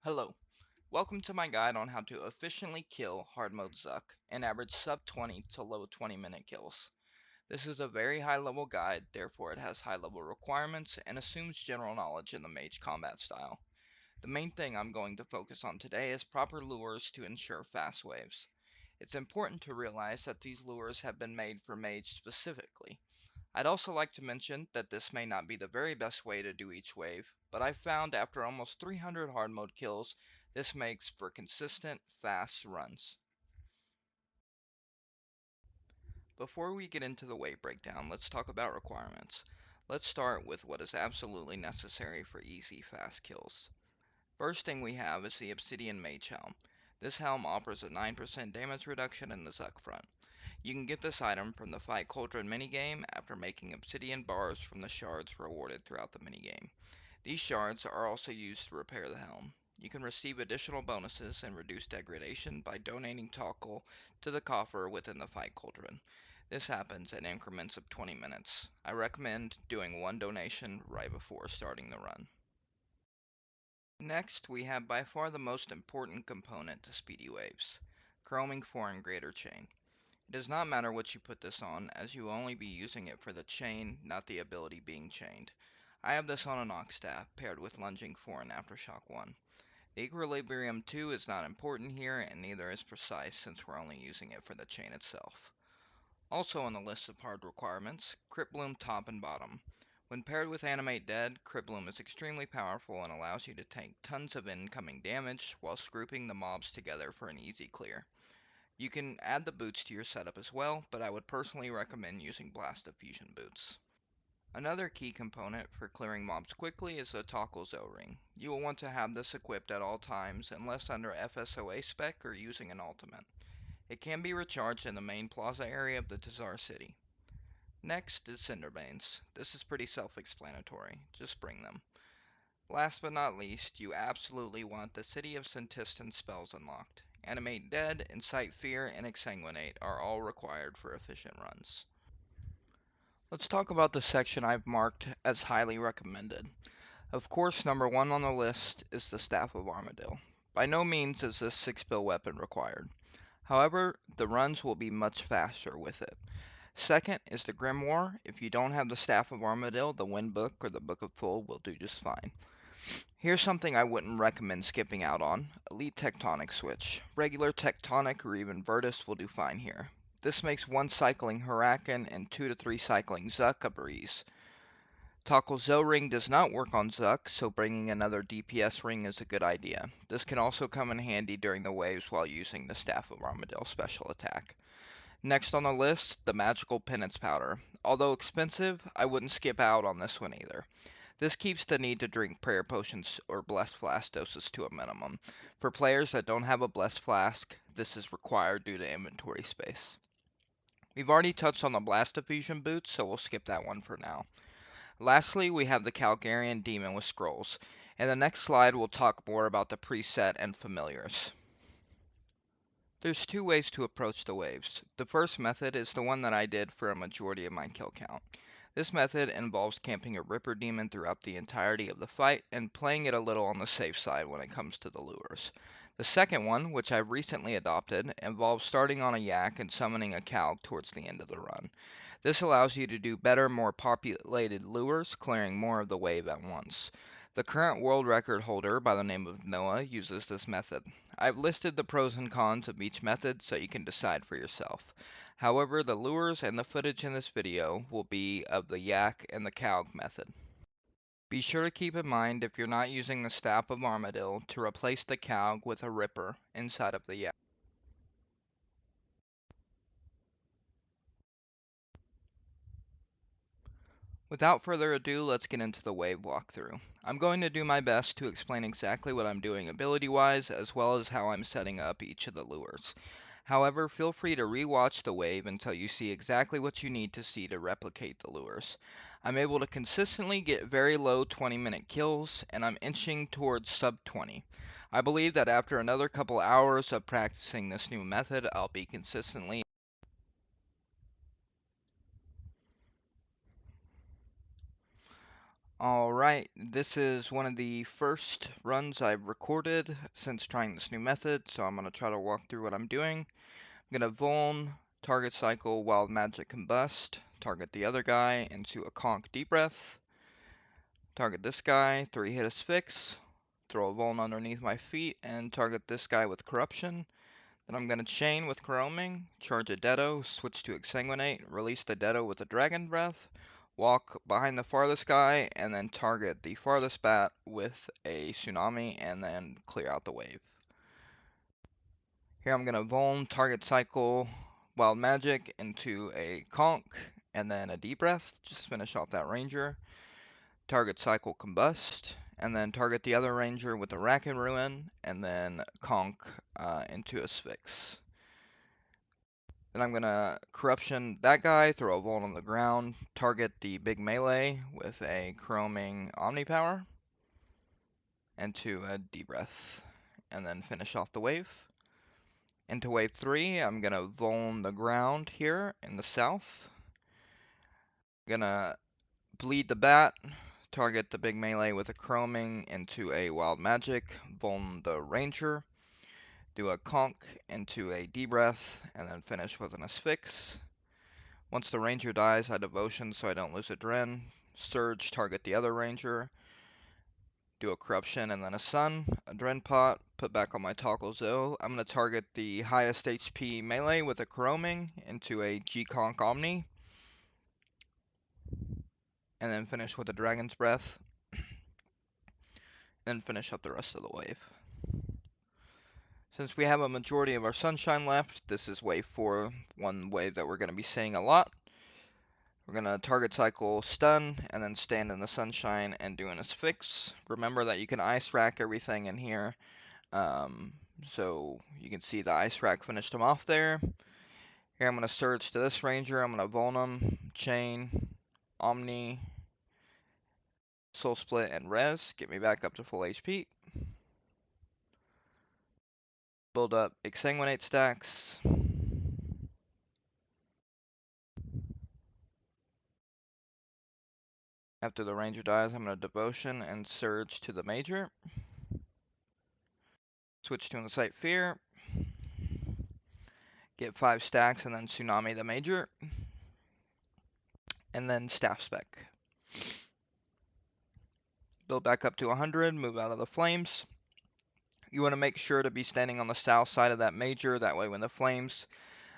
Hello, welcome to my guide on how to efficiently kill hard mode Zuck and average sub 20 to low 20-minute kills. This is a very high level guide, therefore it has high level requirements and assumes general knowledge in the mage combat style. The main thing I'm going to focus on today is proper lures to ensure fast waves. It's important to realize that these lures have been made for mage specifically. I'd also like to mention that this may not be the very best way to do each wave, but I've found after almost 300 hard mode kills, this makes for consistent, fast runs. Before we get into the wave breakdown, let's talk about requirements. Let's start with what is absolutely necessary for easy, fast kills. First thing we have is the Obsidian Mage Helm. This helm offers a 9% damage reduction in the Zuck front. You can get this item from the Fight Cauldron minigame after making obsidian bars from the shards rewarded throughout the minigame. These shards are also used to repair the helm. You can receive additional bonuses and reduce degradation by donating Tokkul to the coffer within the Fight Cauldron. This happens in increments of 20 minutes. I recommend doing one donation right before starting the run. Next, we have by far the most important component to speedy waves, chroming 4 and greater chain. It does not matter what you put this on, as you will only be using it for the chain, not the ability being chained. I have this on an Ox Staff, paired with Lunging 4 and Aftershock 1. The Equilibrium 2 is not important here, and neither is Precise since we're only using it for the chain itself. Also on the list of hard requirements, Crypt Bloom top and bottom. When paired with Animate Dead, Crypt Bloom is extremely powerful and allows you to take tons of incoming damage while grouping the mobs together for an easy clear. You can add the boots to your setup as well, but I would personally recommend using Blast Diffusion boots. Another key component for clearing mobs quickly is the Tokkul Ring. You will want to have this equipped at all times unless under FSOA spec or using an ultimate. It can be recharged in the main plaza area of the Tazar city. Next is Cinderbanes. This is pretty self-explanatory, just bring them. Last but not least, you absolutely want the City of Sentistan spells unlocked. Animate Dead, Incite Fear, and Exsanguinate are all required for efficient runs. Let's talk about the section I've marked as highly recommended. Of course, number one on the list is the Staff of Armadil. By no means is this 6-bill weapon required. However, the runs will be much faster with it. Second is the Grimoire. If you don't have the Staff of Armadil, the Wind Book or the Book of Full will do just fine. Here's something I wouldn't recommend skipping out on. Elite Tectonic Switch. Regular Tectonic or even Virtus will do fine here. This makes 1 cycling Huracan and 2 to 3 cycling Zuck a breeze. Tokkul Ring does not work on Zuck, so bringing another DPS ring is a good idea. This can also come in handy during the waves while using the Staff of Armadil special attack. Next on the list, the Magical Penance Powder. Although expensive, I wouldn't skip out on this one either. This keeps the need to drink prayer potions or blessed flask doses to a minimum. For players that don't have a blessed flask, this is required due to inventory space. We've already touched on the blast diffusion boots, so we'll skip that one for now. Lastly, we have the Calgarian Demon with scrolls. In the next slide, we'll talk more about the preset and familiars. There's 2 ways to approach the waves. The first method is the one that I did for a majority of my kill count. This method involves camping a Ripper Demon throughout the entirety of the fight and playing it a little on the safe side when it comes to the lures. The second one, which I recently adopted, involves starting on a Yak and summoning a Calg towards the end of the run. This allows you to do better, more populated lures, clearing more of the wave at once. The current world record holder by the name of Noah uses this method. I've listed the pros and cons of each method so you can decide for yourself. However, the lures and the footage in this video will be of the Yak and the Calg method. Be sure to keep in mind if you're not using the Staff of Armadil to replace the Calg with a Ripper inside of the Yak. Without further ado, let's get into the wave walkthrough. I'm going to do my best to explain exactly what I'm doing ability-wise, as well as how I'm setting up each of the lures. However, feel free to re-watch the wave until you see exactly what you need to see to replicate the lures. I'm able to consistently get very low 20-minute kills, and I'm inching towards sub 20. I believe that after another couple hours of practicing this new method, I'll be consistently Alright, this is one of the first runs I've recorded since trying this new method, so I'm going to try to walk through what I'm doing. I'm going to Vuln, target cycle, Wild Magic Combust, target the other guy into a Conk Deep Breath, target this guy, 3-hit Asphyx, throw a Vuln underneath my feet, and target this guy with Corruption. Then I'm going to chain with Chroming, charge a Deado, switch to Exsanguinate, release the Deado with a Dragon Breath, walk behind the farthest guy, and then target the farthest bat with a Tsunami, and then clear out the wave. Here I'm going to Vuln, target cycle, Wild Magic into a Conk, and then a Deep Breath, just finish off that Ranger. Target cycle Combust, and then target the other Ranger with a Rack and Ruin, and then Conk into a Sphinx. Then I'm gonna Corruption that guy, throw a Volt on the ground, target the big melee with a Chroming Omnipower, into a Deep Breath, and then finish off the wave. Into wave 3, I'm gonna Vuln the ground here in the south. Gonna bleed the bat, target the big melee with a Chroming into a Wild Magic, Vuln the Ranger, do a Conk into a Deep Breath, and then finish with an Asphyx. Once the Ranger dies, I Devotion so I don't lose a Dren. Surge, target the other Ranger. Do a Corruption and then a Sun. A Dren Pot, put back on my Toggle Zo. I'm going to target the highest HP melee with a Chroming into a G-Conk Omni. And then finish with a Dragon's Breath. Then finish up the rest of the wave. Since we have a majority of our Sunshine left, this is wave 4, one wave that we're going to be seeing a lot. We're going to target cycle stun and then stand in the sunshine and do an Asphyx. Remember that you can ice rack everything in here. So you can see the ice rack finished him off there. Here I'm going to surge to this Ranger. I'm going to Vuln him, Chain, Omni, Soul Split, and Res. Get me back up to full HP. Build up Exsanguinate stacks. After the Ranger dies, I'm going to Devotion and Surge to the Major. Switch to Incite Fear. Get 5 stacks and then Tsunami the Major. And then Staff Spec. Build back up to 100, move out of the flames. You want to make sure to be standing on the south side of that Major. That way when the flames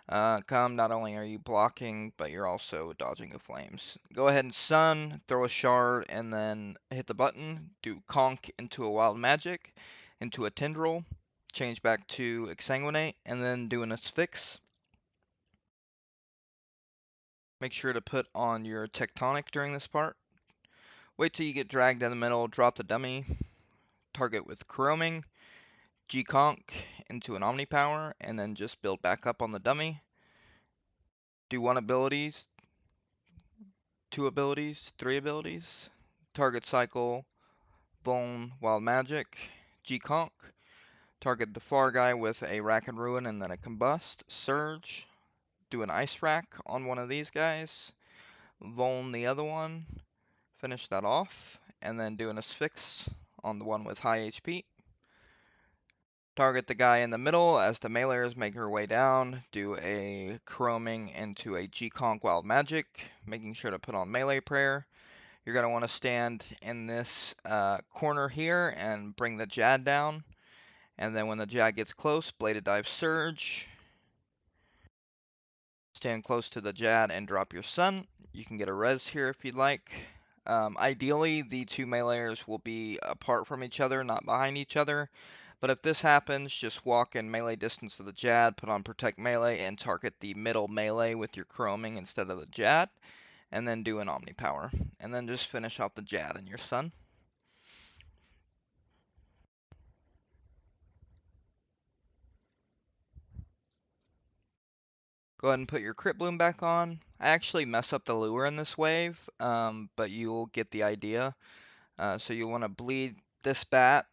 come, not only are you blocking, but you're also dodging the flames. Go ahead and Sun, throw a shard, and then hit the button. Do Conk into a Wild Magic, into a Tendril. Change back to Exsanguinate, and then do an Asphyx. Make sure to put on your Tectonic during this part. Wait till you get dragged in the middle, drop the dummy, target with Chroming, G-Conk into an Omnipower, and then just build back up on the dummy. Do 1 abilities, 2 abilities, 3 abilities, target cycle, Vuln, Wild Magic, G-Conk, target the far guy with a Rack and Ruin and then a Combust, Surge, do an Ice Rack on one of these guys, Vuln the other one, finish that off, and then do an Asphyx on the one with high HP. Target the guy in the middle as the meleeers make her way down. Do a Chroming into a G-Conk Wild Magic, making sure to put on Melee Prayer. You're going to want to stand in this corner here and bring the Jad down. And then when the Jad gets close, Bladed Dive Surge. Stand close to the Jad and drop your Sun. You can get a res here if you'd like. Ideally, the 2 meleeers will be apart from each other, not behind each other. But if this happens, just walk in melee distance to the Jad, put on Protect Melee, and target the middle melee with your Chroming instead of the Jad. And then do an Omnipower. And then just finish off the Jad and your Sun. Go ahead and put your Crit Bloom back on. I actually mess up the lure in this wave, but you'll get the idea. So you want to bleed this bat.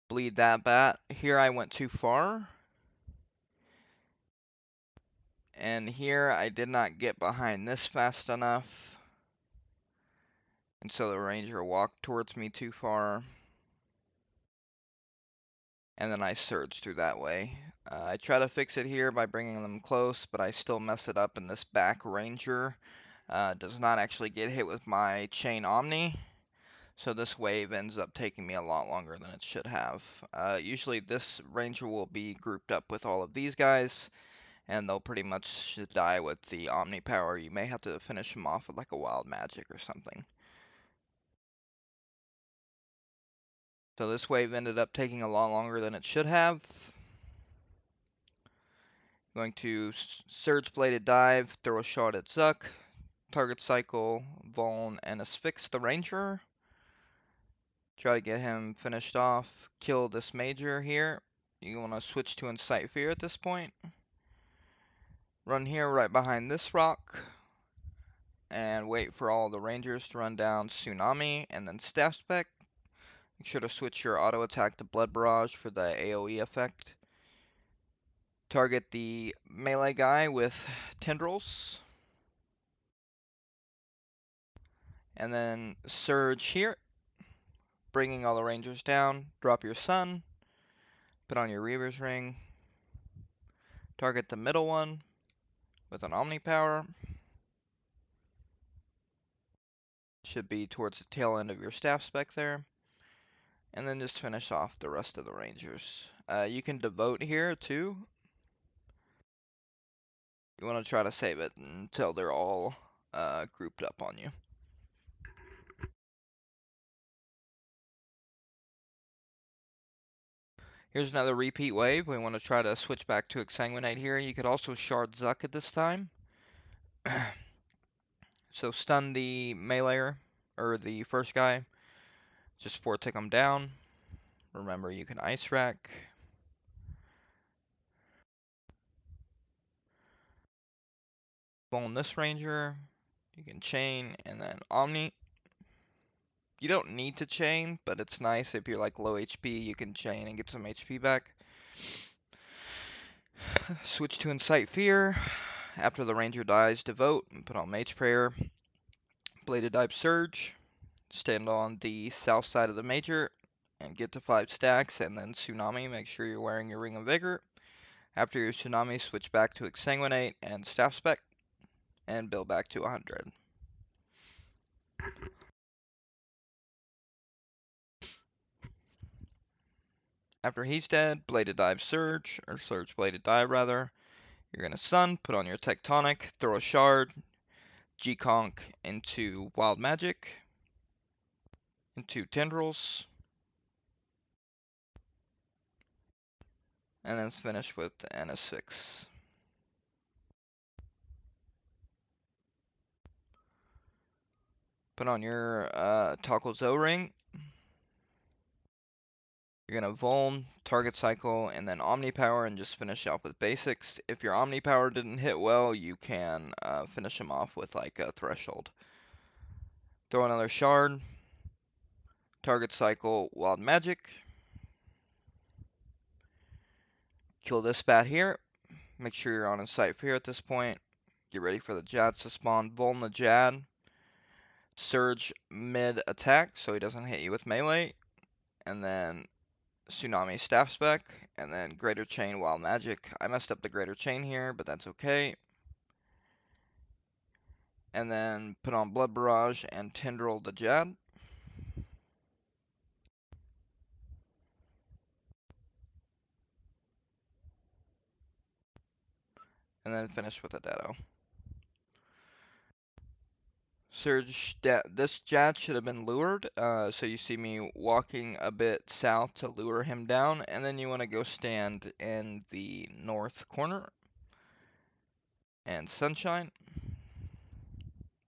Bleed that bat. Here I went too far. And here I did not get behind this fast enough. And so the ranger walked towards me too far, and then I surge through that way. I try to fix it here by bringing them close, but I still mess it up, and this back ranger does not actually get hit with my chain Omni. So this wave ends up taking me a lot longer than it should have. Usually this ranger will be grouped up with all of these guys, and they'll pretty much die with the Omni power. You may have to finish them off with like a wild magic or something. So this wave ended up taking a lot longer than it should have. Going to Surge Bladed Dive, throw a shot at Zuck, target cycle, Vuln, and Asphyx the Ranger. Try to get him finished off. Kill this Major here. You want to switch to Incite Fear at this point. Run here right behind this rock. And wait for all the Rangers to run down Tsunami and then Staff Spec. Make sure to switch your auto attack to Blood Barrage for the AoE effect. Target the melee guy with Tendrils. And then Surge here. Bringing all the Rangers down. Drop your Sun. Put on your Reaver's Ring. Target the middle one with an Omni Power. Should be towards the tail end of your Staff Spec there. And then just finish off the rest of the Rangers. You can devote here too. You want to try to save it until they're all grouped up on you. Here's another repeat wave. We want to try to switch back to Exsanguinate here. You could also Shard Zuck at this time. So stun the meleeer, or the first guy, just before take him down. Remember, you can Ice Rack. Bone this ranger. You can chain, and then Omni. You don't need to chain, but it's nice if you're like low HP, you can chain and get some HP back. Switch to Incite Fear. After the ranger dies, devote and put on Mage Prayer. Bladed Dive Surge. Stand on the south side of the Major and get to 5 stacks, and then Tsunami. Make sure you're wearing your Ring of Vigor. After your Tsunami, switch back to Exsanguinate and Staff Spec, and build back to 100. After he's dead, Bladed Dive Surge, or Surge Bladed Dive rather. You're gonna Sun, put on your Tectonic, throw a Shard, G-Conk into Wild Magic, into Tendrils, and then finish with the NS6. Put on your Toggle Zo Ring. You're gonna Vuln, Target Cycle, and then Omni Power, and just finish off with basics. If your Omni Power didn't hit well, you can finish him off with like a Threshold. Throw another Shard, Target Cycle, Wild Magic. Kill this bat here. Make sure you're on Incite Fear at this point. Get ready for the Jads to spawn. Vuln the Jad. Surge mid attack so he doesn't hit you with melee. And then Tsunami Staff Spec. And then Greater Chain Wild Magic. I messed up the Greater Chain here, but that's okay. And then put on Blood Barrage and Tendril the Jad. And then finish with a Datto. Surge, this Jad should have been lured, so you see me walking a bit south to lure him down, and then you want to go stand in the north corner and Sunshine.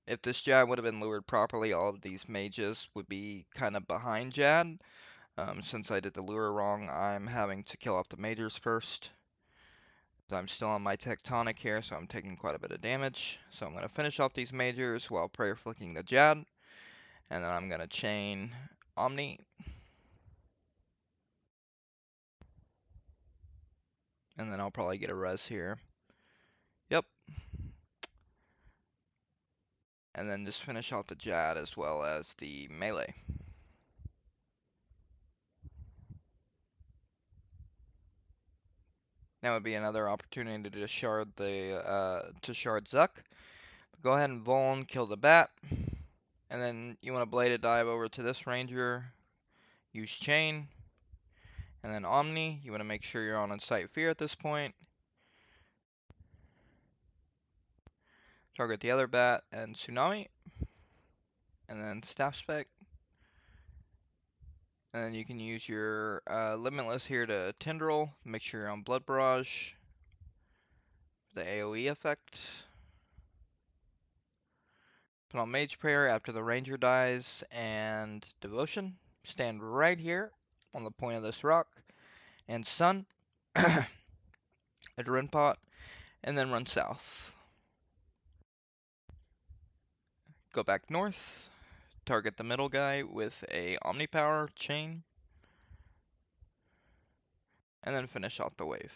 If this Jad would have been lured properly, all of these mages would be kind of behind Jad. Since I did the lure wrong, I'm having to kill off the mages first. I'm still on my Tectonic here, so I'm taking quite a bit of damage. So I'm going to finish off these majors while prayer flicking the Jad. And then I'm going to chain Omni. And then I'll probably get a res here. Yep. and then just finish off the Jad as well as the melee. Now would be another opportunity to shard Zuck. Go ahead and Vuln, kill the bat, and then you want to bladed dive over to this ranger, use chain, and then Omni. You want to make sure you're on Incite Fear at this point. Target the other bat and Tsunami, and then Staff Spec. And then you can use your Limitless here to Tendril. Make sure you're on Blood Barrage. The AoE effect. Put on Mage Prayer after the Ranger dies, and Devotion. Stand right here on the point of this rock, and Sun. Adrenaline Pot, and then run south. Go back north. Target the middle guy with a Omnipower chain, and then finish off the wave.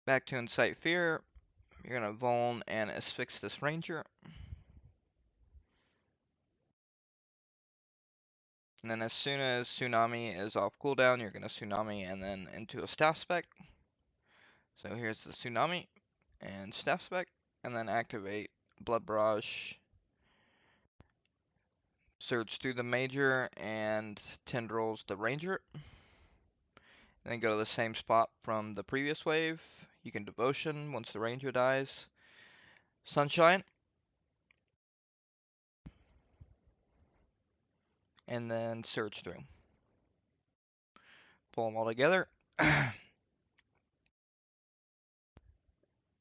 Back to Incite Fear. You're gonna Vuln and Asphyx this Ranger. And then as soon as Tsunami is off cooldown, you're gonna Tsunami and then into a Staff Spec. So here's the Tsunami and Staff Spec, and then activate Blood Barrage. Surge through the Major and Tendrils the Ranger. And then go to the same spot from the previous wave. You can Devotion once the Ranger dies. Sunshine. And then Surge through. Pull them all together.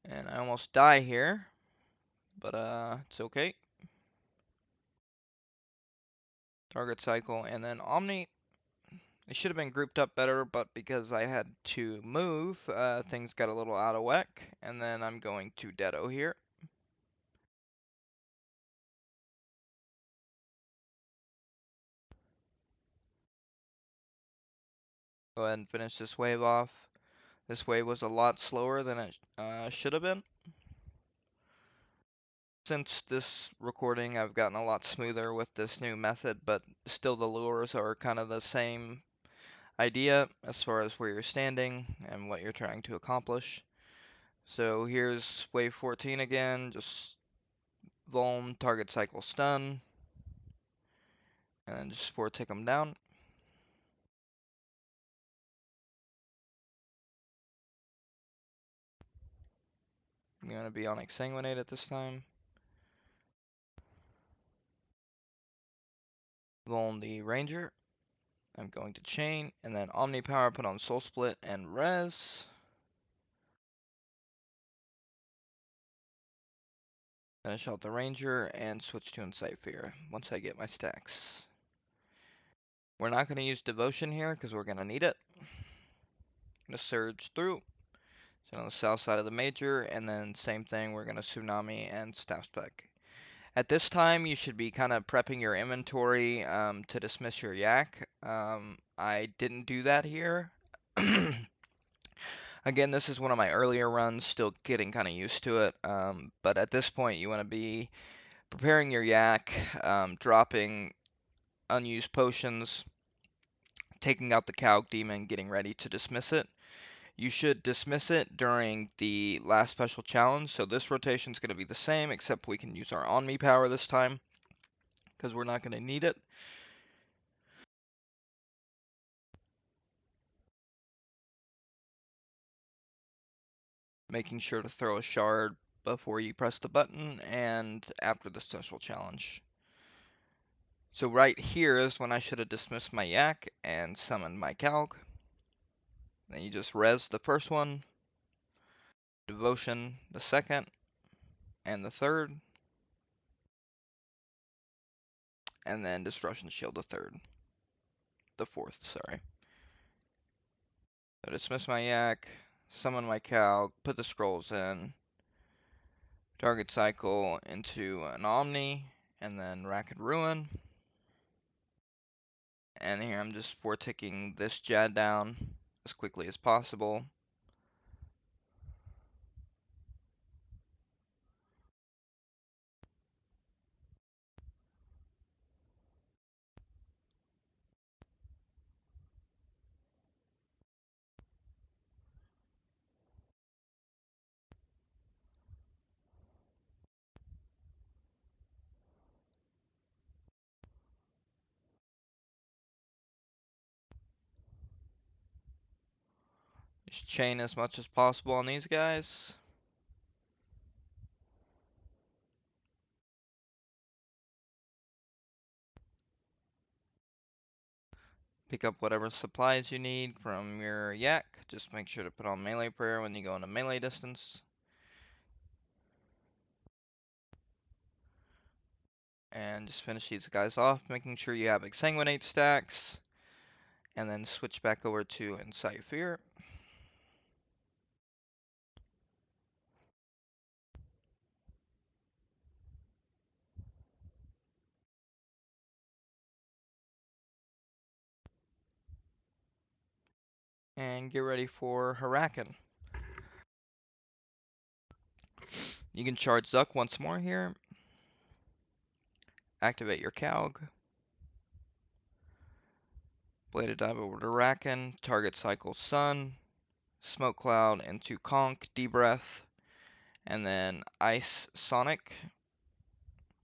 And I almost die here. But it's okay. Target cycle and then Omni. It should have been grouped up better, but because I had to move, things got a little out of whack. And then I'm going to Deado here. Go ahead and finish this wave off. This wave was a lot slower than it should have been. Since this recording, I've gotten a lot smoother with this new method, but still the lures are kind of the same idea as far as where you're standing and what you're trying to accomplish. So here's wave 14 again, just Vuln, target cycle stun, and then just tick them down. I'm going to be on Exsanguinate at this time. Vuln the Ranger. I'm going to chain, and then Omnipower, put on Soul Split and Res. Finish out the Ranger and switch to Incite Fear once I get my stacks. We're not going to use Devotion here because we're going to need it. Going to Surge through. So on the south side of the Major, and then same thing, we're going to Tsunami and Staff Spec. At this time, you should be kind of prepping your inventory to dismiss your yak. I didn't do that here. Again, this is one of my earlier runs, still getting kind of used to it. But at this point, you want to be preparing your yak, dropping unused potions, taking out the Calc Demon, getting ready to dismiss it. You should dismiss it during the last special challenge, so this rotation is going to be the same, except we can use our Omnipower this time, because we're not going to need it. Making sure to throw a shard before you press the button and after the special challenge. So right here is when I should have dismissed my yak and summoned my Calc. Then you just res the first one, Devotion the second, and the third, and then Destruction Shield the fourth, sorry. So dismiss my yak, summon my Calc, put the scrolls in, target cycle into an Omni, and then Rack and Ruin. And here I'm just ticking this Jad down. as quickly as possible. Just chain as much as possible on these guys. Pick up whatever supplies you need from your yak. Just make sure to put on melee prayer when you go into melee distance. And just finish these guys off, making sure you have exsanguinate stacks. And then switch back over to Incite Fear. And get ready for Huracan. You can charge Zuck once more here. Activate your Calg. Bladed dive over to Huracan. Target cycle Sun, Smoke Cloud into Conk, D-Breath. And then Ice Sonic,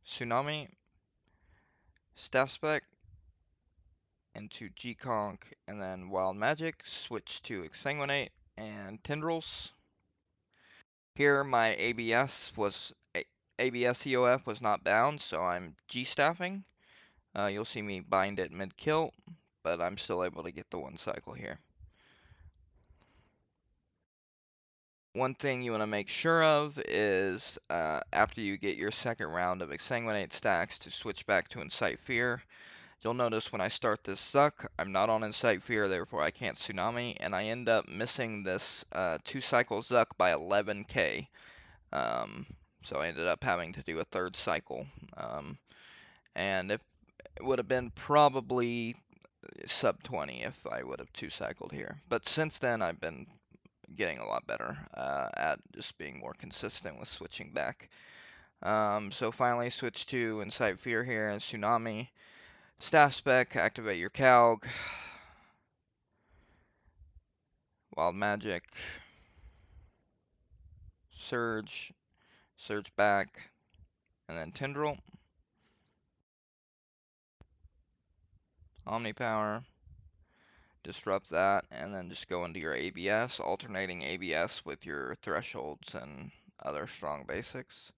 Tsunami, Staff Spec, into G-Conk, and then Wild Magic, switch to Exsanguinate, and Tendrils. Here my ABS EOF was not bound, so I'm G-staffing. You'll see me bind it mid-kill, but I'm still able to get the one cycle here. One thing you want to make sure of is after you get your second round of Exsanguinate stacks to switch back to Incite Fear. You'll notice when I start this Zuck, I'm not on Incite Fear, therefore I can't Tsunami, and I end up missing this 2-cycle Zuck by 11k. So I ended up having to do a third cycle. And it would have been probably sub 20 if I would have 2-cycled here. But since then, I've been getting a lot better at just being more consistent with switching back. So finally switch to Incite Fear here and Tsunami. Staff Spec, activate your Calg. Wild Magic. Surge. Surge back. And then Tendril. Omni Power. Disrupt that. And then just go into your ABS. Alternating ABS with your thresholds and other strong basics.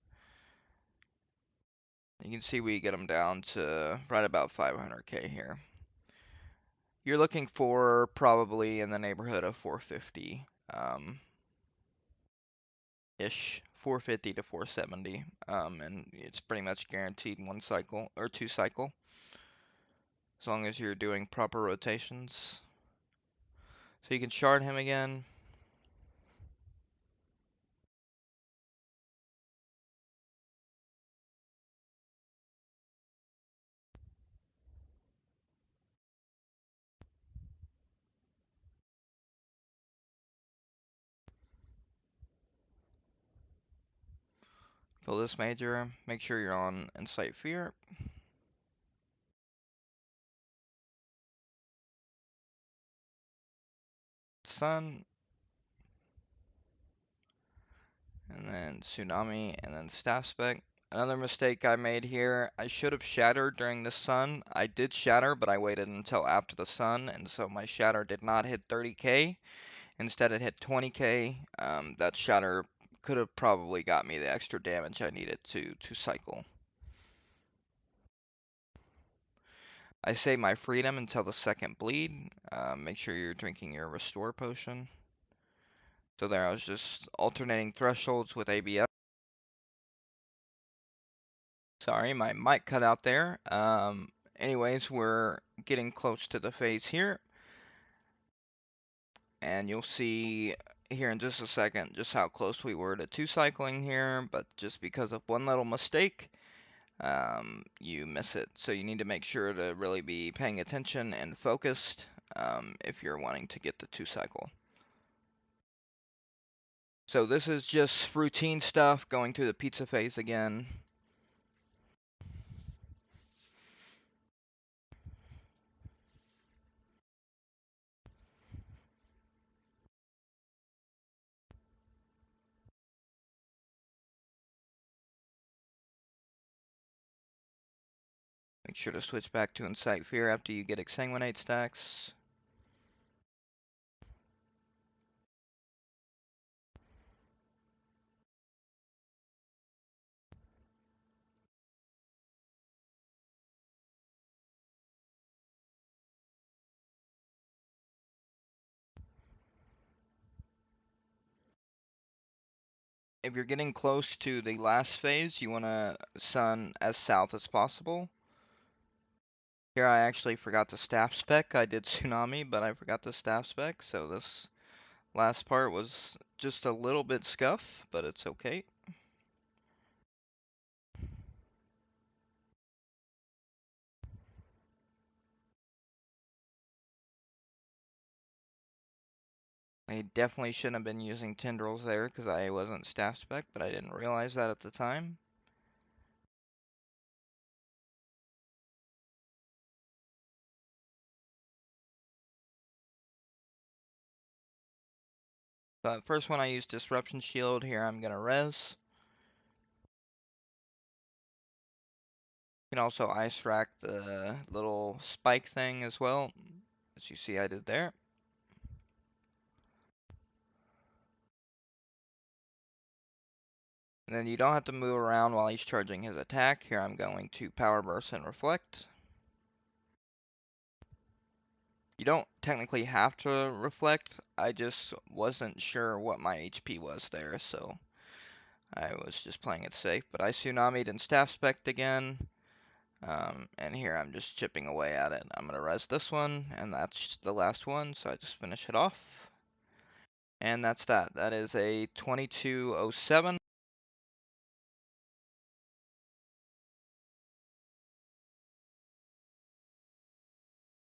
You can see we get them down to right about 500k here. You're looking for probably in the neighborhood of 450 ish, 450 to 470, and it's pretty much guaranteed 1 cycle or 2 cycle as long as you're doing proper rotations. So you can shard him again. Kill this major. Make sure you're on Incite Fear. Sun. And then Tsunami, and then Staff Spec. Another mistake I made here, I should have shattered during the Sun. I did shatter, but I waited until after the Sun, and so my shatter did not hit 30k. Instead, it hit 20k. That shatter could have probably got me the extra damage I needed to cycle. I save my freedom until the second bleed. Make sure you're drinking your restore potion. So there, I was just alternating thresholds with ABS. Sorry, my mic cut out there. Anyways, we're getting close to the phase here. And you'll see here in just a second just how close we were to 2-cycling here. But just because of one little mistake, you miss it. So you need to make sure to really be paying attention and focused. if you're wanting to get the 2-cycle. So this is just routine stuff, going through the pizza phase again. Make sure to switch back to Incite Fear after you get Exsanguinate stacks. If you're getting close to the last phase, you want to sun as south as possible. Here I actually forgot the staff spec. I did Tsunami, but I forgot the staff spec, so this last part was just a little bit scuff, but it's okay. I definitely shouldn't have been using tendrils there because I wasn't staff spec, but I didn't realize that at the time. But first one I used Disruption Shield. Here I'm gonna res. You can also ice rack the little spike thing as well, as you see I did there. And then you don't have to move around while he's charging his attack. Here I'm going to Power Burst and Reflect. You don't technically have to reflect. I just wasn't sure what my HP was there, so I was just playing it safe. But I Tsunami'd and Staff Spec'd again. And here I'm just chipping away at it. I'm gonna res this one, and that's the last one, so I just finish it off. And that's that. That is a 2207.